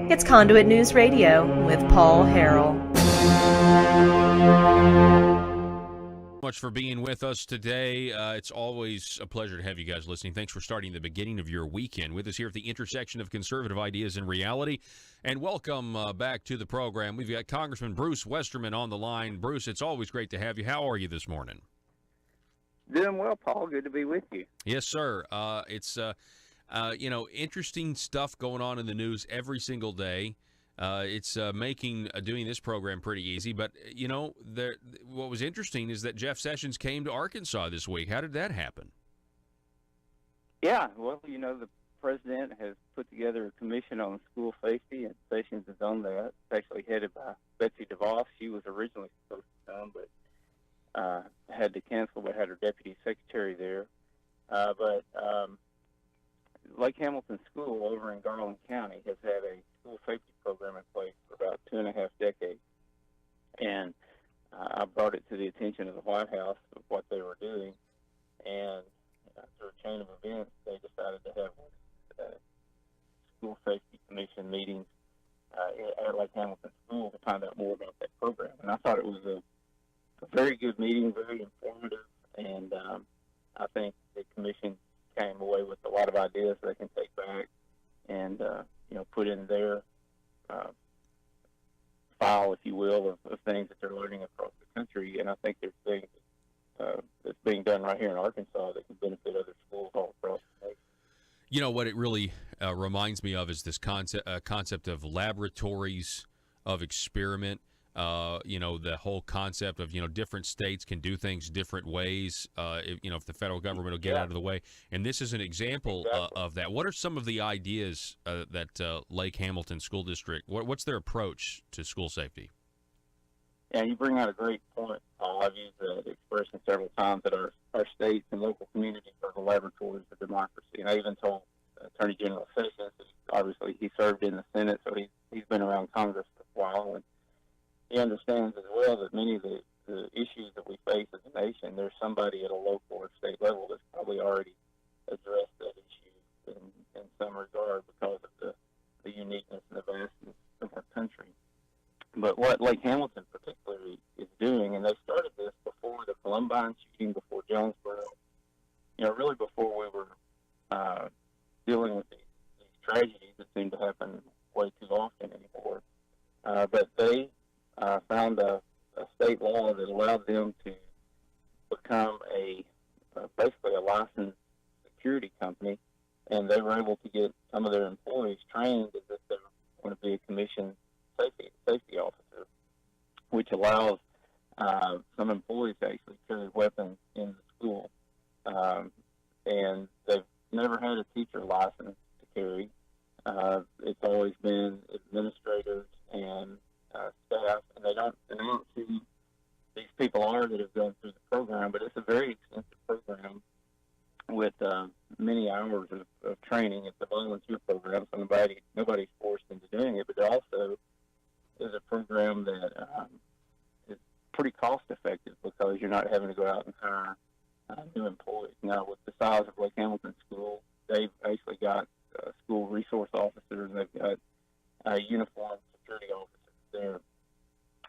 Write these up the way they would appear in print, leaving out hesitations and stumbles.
It's Conduit News Radio with Paul Harrell. Much for being with us today. It's always a pleasure to have you guys listening. Thanks for starting the beginning of your weekend with us here at the intersection of conservative ideas and reality. And welcome back to the program. We've got Congressman Bruce Westerman on the line. Bruce, it's always great to have you. How are you this morning? Doing well, Paul. Good to be with you. Yes, sir. It's interesting stuff going on in the news every single day. It's making doing this program pretty easy. But, what was interesting is that Jeff Sessions came to Arkansas this week. How did that happen? Yeah, well, the president has put together a commission on school safety, and Sessions is on that. It's actually headed by Betsy DeVos. She was originally supposed to come, but had to cancel. They had her deputy secretary there. But Lake Hamilton School over in Garland County has had a school safety program in place for about 2.5 decades. And I brought it to the attention of the White House of what they were doing. And through a chain of events, they decided to have school safety commission meetings at Lake Hamilton School to find out more about that program. And I thought it was a very good meeting, very informative, and I think the commission came away with a lot of ideas they can take back and put in their file, if you will, of things that they're learning across the country. And I think there's things that's being done right here in Arkansas that can benefit other schools all across the nation. You know what it really reminds me of is this concept of laboratories of experiment. The whole concept of, different states can do things different ways, if the federal government will get out of the way. And this is an example of that. What are some of the ideas that Lake Hamilton School District, what's their approach to school safety? Yeah, you bring out a great point, Paul. I've used that expression several times that our states and local communities are the laboratories of democracy. And I even told Attorney General Sessions, obviously he served in the Senate, so he's been around Congress for a while, and he understands as well that many of the issues that we face as a nation, there's somebody at a local or state level that's probably already addressed that issue in some regard because of the uniqueness and the vastness of our country. But what Lake Hamilton particularly is doing, and they started this before the Columbine shooting, before Jonesboro, really before we were dealing with these tragedies that seem to happen way too often anymore. But they found a state law that allowed them to become basically a licensed security company, and they were able to get some of their employees trained as if they were going to be a commissioned safety officer, which allows some employees to actually carry weapons in the school. And they've never had a teacher license to carry. It's always been administrators and staff, and I don't see these people that have gone through the program, but it's a very extensive program with many hours of training. It's a volunteer program, so nobody's forced into doing it, but it also is a program that is pretty cost effective because you're not having to go out and hire new employees. Now, with the size of Lake Hamilton School, they've actually got school resource officers, and they've got uniformed security officers there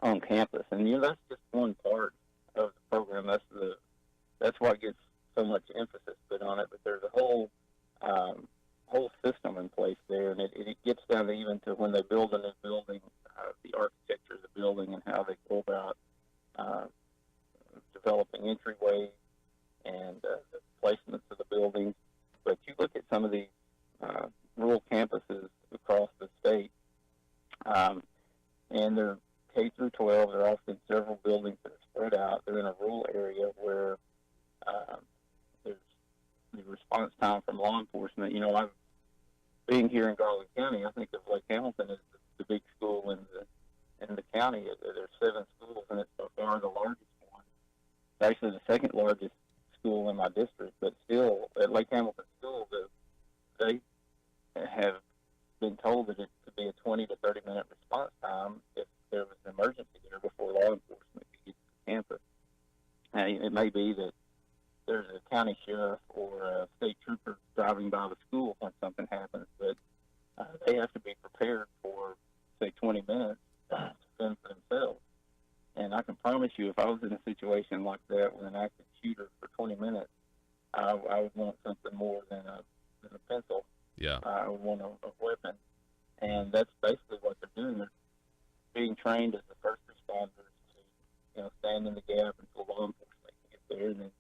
on campus, and that's just one part of the program. That's what gets so much emphasis put on it. But there's a whole system in place there, and it gets down to even to when they build a new building, the architecture of the building and how they go about developing entryways and the placements of the buildings. But you look at some of these rural campuses across the state, and they're K through 12. They're often several buildings that are spread out. They're in a rural area where there's the response time from law enforcement. I'm being here in Garland County. I think of Lake Hamilton as the big school in the county. There's 7 schools, and it's by far the largest one. It's actually the second largest school in my district, but still, at Lake Hamilton School, they have been told that it could be a 20 to 30 minute response time if there was an emergency there before law enforcement could get to the campus. It may be that there's a county sheriff or a state trooper driving by the school when something happens, but they have to be prepared for you, if I was in a situation like that with an active shooter for 20 minutes, I would want something more than a pencil. Yeah. I would want a weapon. And that's basically what they're doing. They're being trained as the first responders to, stand in the gap until law enforcement can get there, and then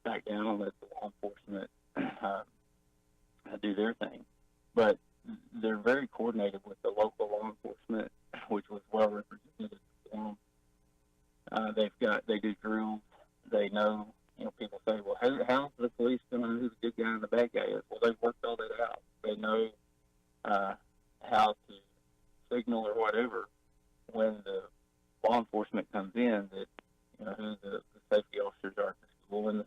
back down and let the law enforcement do their thing. But they're very coordinated with the local law enforcement, which was well represented at the forum. They do drills. They know, people say, well, how's the police going to know who the good guy and the bad guy is? Well, they've worked all that out. They know how to signal or whatever when the law enforcement comes in that, who the safety officers are at the school, and the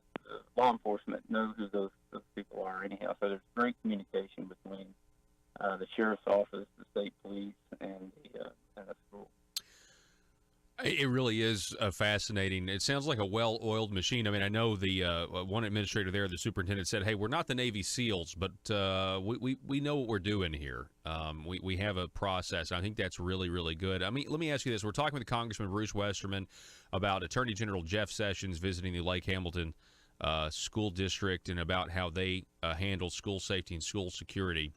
law enforcement know who those people are anyhow. So there's great communication between the sheriff's office, the state police, and the school. It really is fascinating. It sounds like a well-oiled machine. I mean, I know the one administrator there, the superintendent, said, "Hey, we're not the Navy SEALs, but we know what we're doing here. We have a process." I think that's really, really good. I mean, let me ask you this: we're talking with Congressman Bruce Westerman about Attorney General Jeff Sessions visiting the Lake Hamilton school district and about how they handle school safety and school security.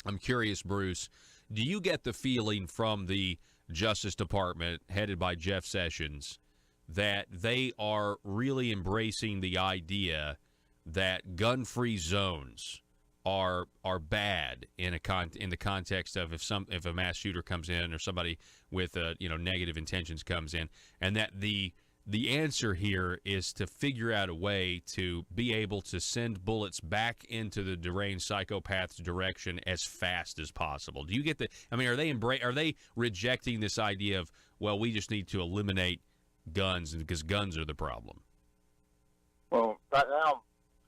I'm curious, Bruce, do you get the feeling from the Justice Department, headed by Jeff Sessions, that they are really embracing the idea that gun-free zones are bad in the context of if a mass shooter comes in or somebody with negative intentions comes in, and that the answer here is to figure out a way to be able to send bullets back into the deranged psychopath's direction as fast as possible? Do you get the? I mean, are they rejecting this idea of, well, we just need to eliminate guns because guns are the problem? Well, right now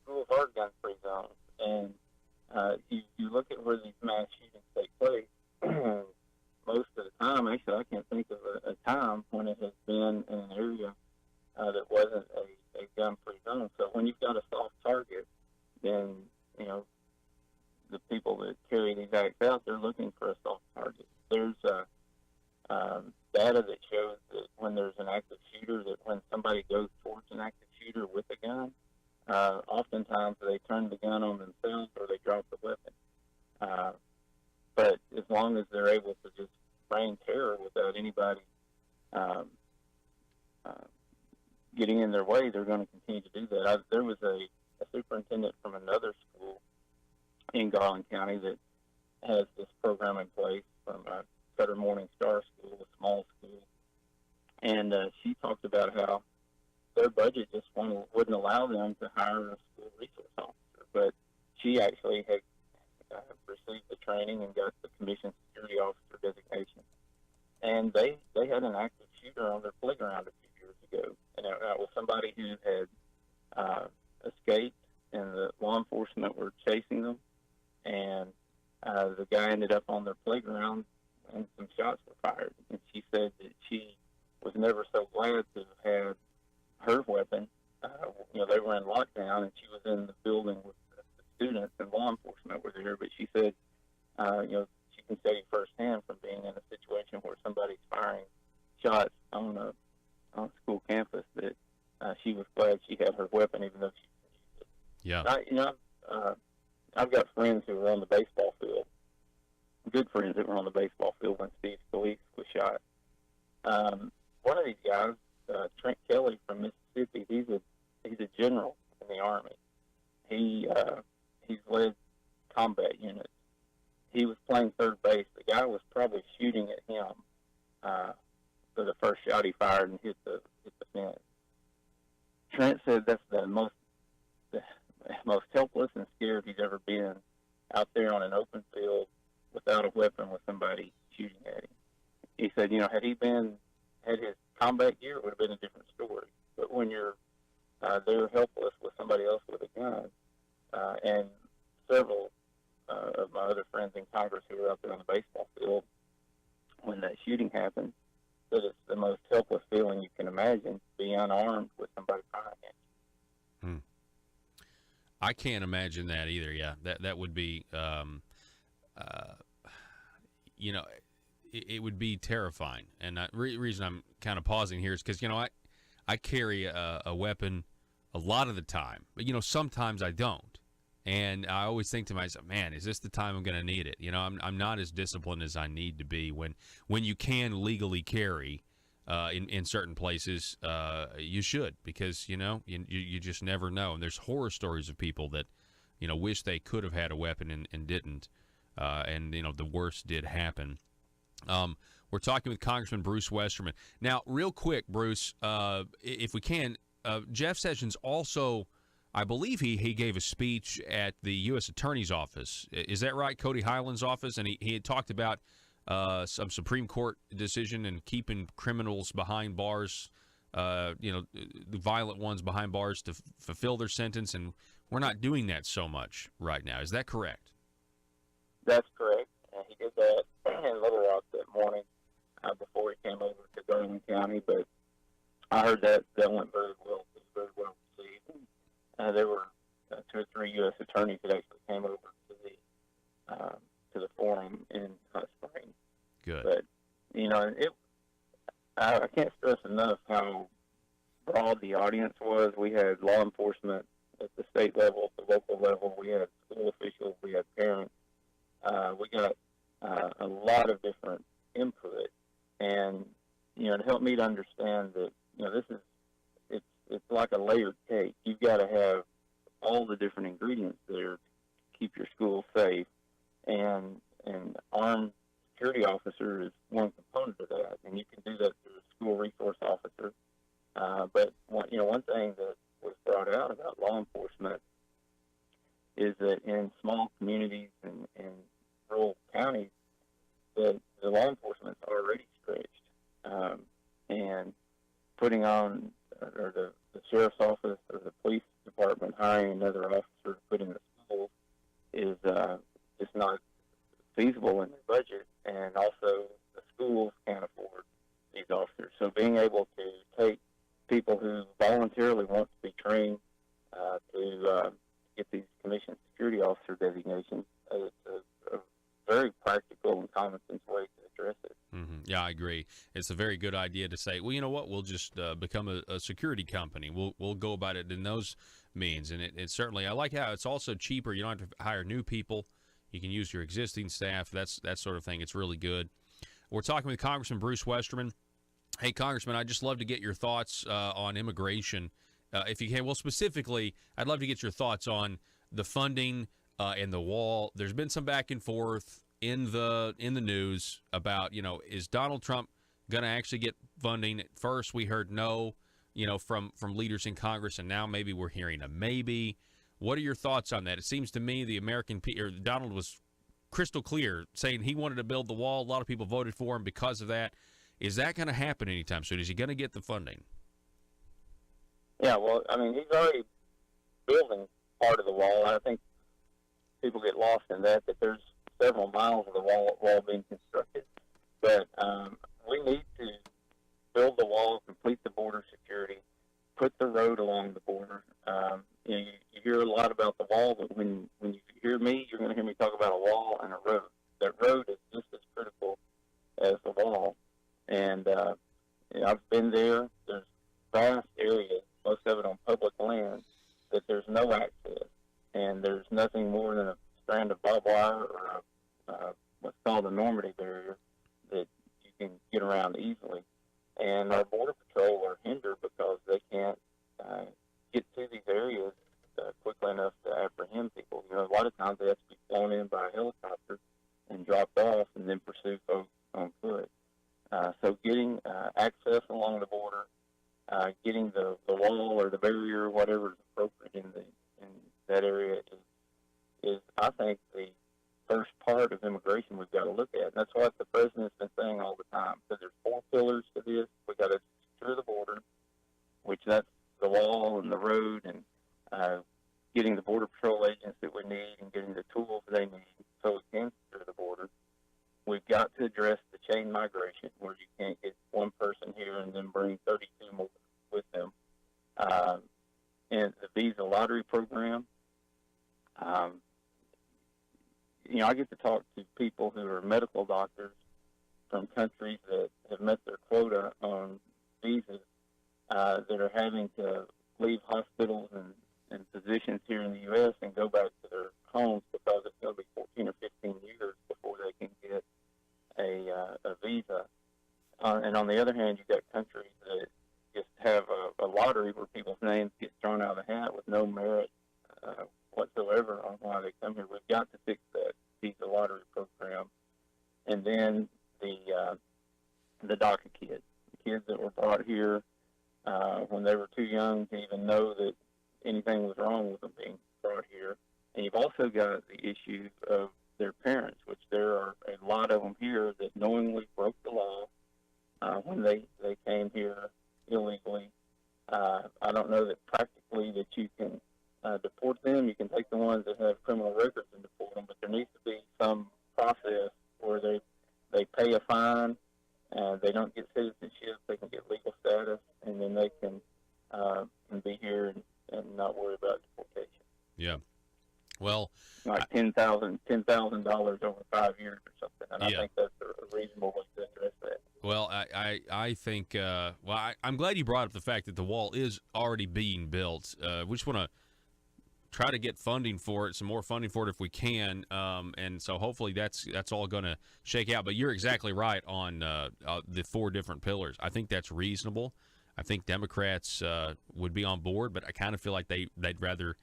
schools are gun-free zones, and you look at where these mass shootings take place. Most of the time, actually, I can't think of a time when it has been in an area that wasn't a gun-free zone. So when you've got a soft target, then, the people that carry these acts out, they're looking for a soft target. There's data that shows that when there's an active shooter, that when somebody goes towards an active shooter with a gun, oftentimes they turn the gun on themselves or they drop the weapon. But as long as they're able to just rain terror without anybody getting in their way, they're going to continue to do that. There was a superintendent from another school in Garland County that has this program in place from Sutter Morning Star School, a small school. And she talked about how their budget just wouldn't allow them to hire a school resource officer. But she actually had received the training and got the commissioned security officer designation. And they had an active shooter on their playground a few years ago. And that was somebody who had escaped, and the law enforcement were chasing them. And the guy ended up on their playground, and some shots were fired. And she said that she was never so glad to have had her weapon. They were in lockdown, and she was in the building with the students, and law enforcement were there. But she said, she can tell you firsthand from being in a situation where somebody's firing shots on a school campus that she was glad she had her weapon, even though she didn't use it. Yeah. I've got friends who were on the baseball field, good friends that were on the baseball field when Steve Scalise was shot. One of these guys, Trent Kelly from Mississippi, he's a general in the Army. He's led combat units. He was playing third base. The guy was probably shooting at him for the first shot he fired and hit the fence. Trent said that's the most helpless and scared he's ever been, out there on an open field without a weapon with somebody shooting at him. He said, had he had his combat gear, it would have been a different story. But when you're there helpless with somebody else with a gun, and several of my other friends in Congress who were out there on the baseball field when that shooting happened, said it's the most helpless feeling you can imagine, to be unarmed with somebody firing at you. I can't imagine that either. Yeah, that would be, it would be terrifying. And the reason I'm kind of pausing here is because, I carry a weapon a lot of the time, but sometimes I don't, and I always think to myself, man, is this the time I'm going to need it? I'm not as disciplined as I need to be when you can legally carry in certain places. You should, because you just never know, and there's horror stories of people that wish they could have had a weapon and didn't, and the worst did happen. We're talking with Congressman Bruce Westerman. Now, real quick, Bruce, if we can, Jeff Sessions also, I believe he gave a speech at the U.S. Attorney's Office. Is that right? Cody Highland's office? And he had talked about some Supreme Court decision and keeping criminals behind bars, the violent ones behind bars to fulfill their sentence. And we're not doing that so much right now. Is that correct? That's correct. He did that in Little Rock that morning before he came over to Garland County. But I heard that went very well. It was very well received. There were 2 or 3 U.S. attorneys that actually came over to the forum in Hot Springs. Good. But I can't stress enough how broad the audience was. We had law enforcement at the state level, at the local level. We had school officials. We had parents. We got a lot of different input, and to help me to understand that it's like a layered cake. You've got to have all the different ingredients there to keep your school safe, and armed security officer is one component of that, and you can do that through a school resource officer. But one thing that was brought out about law enforcement is that in small communities and rural counties, that the law enforcement's already stretched, and putting on, or the sheriff's office or the police department hiring another officer to put in the schools is just not feasible in their budget, and also the schools can't afford these officers. So being able to take people who voluntarily want to be trained to get these commissioned security officer designations, it's a very practical and common sense way to address it. Mm-hmm. Yeah, I agree. It's a very good idea to say, well, you know what, we'll just become a security company. We'll go about it in those means. And it certainly, I like how it's also cheaper. You don't have to hire new people. You can use your existing staff. That sort of thing. It's really good. We're talking with Congressman Bruce Westerman. Hey, Congressman, I'd just love to get your thoughts on immigration, if you can. Well, specifically, I'd love to get your thoughts on the funding and the wall. There's been some back and forth in the news about, is Donald Trump going to actually get funding? At first, we heard no, from leaders in Congress, and now maybe we're hearing a maybe. What are your thoughts on that? It seems to me Donald was crystal clear saying he wanted to build the wall. A lot of people voted for him because of that. Is that going to happen anytime soon? Is he going to get the funding? Yeah, well, he's already building part of the wall. I think people get lost in that there's several miles of the wall being constructed. But we need to build the wall, complete the border security, put the road along the border. You hear a lot about the wall, but when you hear me, you're going to hear me talk about a wall and a road. That road is just as critical as the wall. And I've been there. There's vast areas, most of it on public land, that there's no access. And there's nothing more than a strand of barbed wire or what's called a Normandy barrier that you can get around easily. And our Border Patrol are hindered because they can't get to these areas quickly enough to apprehend people. A lot of times they have to be flown in by a helicopter and dropped off and then pursue folks on foot. So getting access along the border, getting the wall or the barrier, whatever is appropriate in that area is, I think, the first part of immigration we've got to look at. And that's what the president's been saying all the time. So there's 4 pillars to this. We've got to secure the border, which that's the wall and the road, and getting the Border Patrol agents that we need and getting the tools they need so we can secure the border. We've got to address the chain migration, where you can't get one person here and then bring 32 more with them. And the visa lottery program. I get to talk to people who are medical doctors from countries that have met their quota on visas that are having to leave hospitals and physicians here in the U.S. and go back to their homes because it's going to be 14 or 15 years before they can get a visa. And on the other hand, you've got countries that just have a lottery where people's names get thrown out of the hat with no merit whatsoever on why they come here. We've got to fix that visa lottery program. And then the DACA kids, the kids that were brought here when they were too young to even know that anything was wrong with them being brought here. And you've also got the issue of their parents, which there are a lot of them here that knowingly broke the law when they came here illegally. I don't know that practically that you can deport them. You can take the ones that have criminal records and deport them, but there needs to be some process where they pay a fine, they don't get citizenship, they can get legal status, and then they can be here and not worry about deportation. Yeah. Well, like $10,000 over 5 years or something, and yeah. I think that's a reasonable way to address that. Well, I think I'm glad you brought up the fact that the wall is already being built. We just want to try to get funding for it, some more funding for it if we can, and so hopefully that's all going to shake out. But you're exactly right on the 4 different pillars. I think that's reasonable. I think Democrats would be on board, but I kind of feel like they'd rather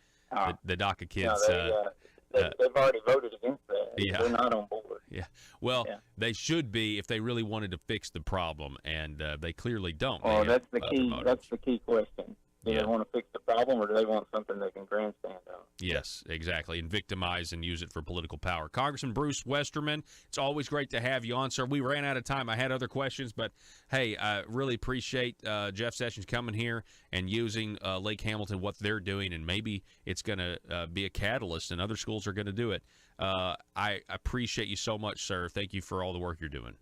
the DACA kids. They've already voted against that. Yeah. They're not on board. Yeah. Well, they should be if they really wanted to fix the problem, and they clearly don't. Well, that's the key. That's the key question. Do they want to fix the problem, or do they want something they can grandstand on? Yes, exactly, and victimize and use it for political power. Congressman Bruce Westerman, it's always great to have you on, sir. We ran out of time. I had other questions, but, hey, I really appreciate Jeff Sessions coming here and using Lake Hamilton, what they're doing, and maybe it's going to be a catalyst, and other schools are going to do it. I appreciate you so much, sir. Thank you for all the work you're doing.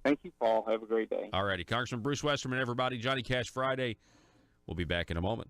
Thank you, Paul. Have a great day. All righty. Congressman Bruce Westerman, everybody. Johnny Cash Friday. We'll be back in a moment.